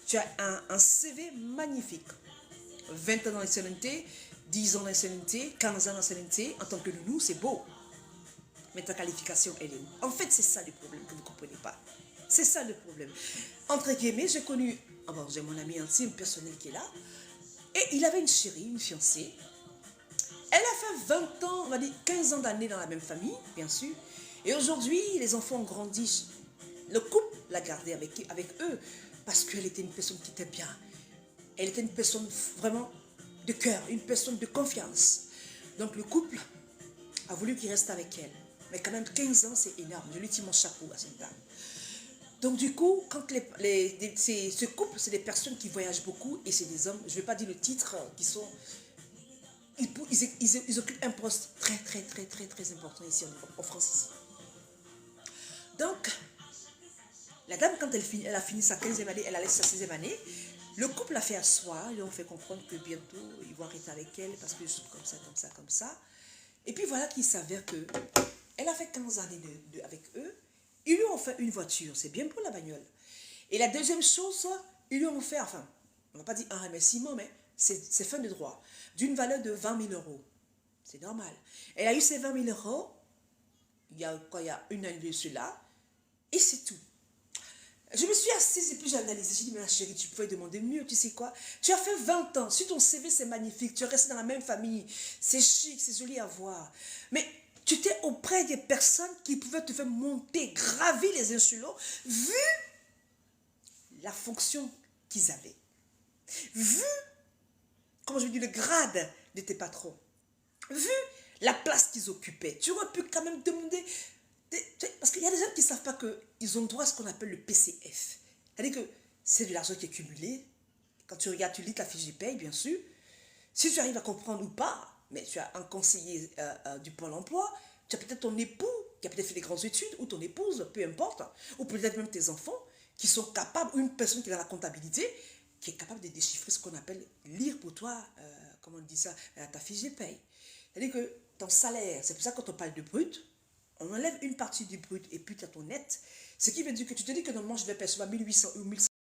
tu as un CV magnifique. 20 ans d'ancienneté, 10 ans d'ancienneté, 15 ans d'ancienneté, en tant que nounou, c'est beau. Mais ta qualification, elle est où? En fait, c'est ça le problème que vous ne comprenez pas. C'est ça le problème. Entre guillemets, j'ai connu, j'ai mon ami intime personnel qui est là, et il avait une chérie, une fiancée. Elle a fait 20 ans, on va dire 15 ans d'années dans la même famille, bien sûr. Et aujourd'hui, les enfants ont grandi. Le couple l'a gardée avec eux parce qu'elle était une personne qui était bien. Elle était une personne vraiment de cœur, une personne de confiance. Donc le couple a voulu qu'il reste avec elle. Mais quand même 15 ans, c'est énorme. Je lui tire mon chapeau à cette dame. Donc du coup, quand ce couple, c'est des personnes qui voyagent beaucoup et c'est des hommes, je ne vais pas dire le titre, qui sont... Ils occupent un poste très important ici en France. Ici. Donc, la dame, quand elle a fini sa 15e année, elle a laissé sa 16e année, le couple l'a fait asseoir, ils lui ont fait comprendre que bientôt, ils vont arrêter avec elle parce que je suis comme ça. Et puis voilà qu'il s'avère que elle a fait 15 années avec eux, ils lui ont fait une voiture, c'est bien pour la bagnole. Et la deuxième chose, ils lui ont fait, enfin, on ne va pas dire un remerciement, mais c'est fin de droit, d'une valeur de 20 000 €. C'est normal. Elle a eu ces 20 000 € il y a une année de cela, et c'est tout. Je me suis assise et puis j'ai analysé. J'ai dit, mais ma chérie, tu pouvais demander mieux, tu sais quoi? Tu as fait 20 ans, sur ton CV c'est magnifique, tu es resté dans la même famille, c'est chic, c'est joli à voir. Mais tu étais auprès des personnes qui pouvaient te faire monter, gravir les échelons, vu la fonction qu'ils avaient. Vu, comment je dis, le grade de tes patrons. Vu la place qu'ils occupaient. Tu aurais pu quand même demander... Parce qu'il y a des gens qui ne savent pas qu'ils ont droit à ce qu'on appelle le PCF. C'est-à-dire que c'est de l'argent qui est cumulé. Quand tu regardes, tu lis ta fiche de paye, bien sûr. Si tu arrives à comprendre ou pas, mais tu as un conseiller du Pôle emploi, tu as peut-être ton époux qui a peut-être fait des grandes études, ou ton épouse, peu importe, ou peut-être même tes enfants qui sont capables, ou une personne qui est dans la comptabilité, qui est capable de déchiffrer ce qu'on appelle lire pour toi, comment on dit ça, ta fiche de paye. C'est-à-dire que ton salaire, c'est pour ça que quand on parle de brut, on enlève une partie du brut et puis tu as ton net, ce qui veut dire que tu te dis que normalement je vais percevoir 1800 ou 1500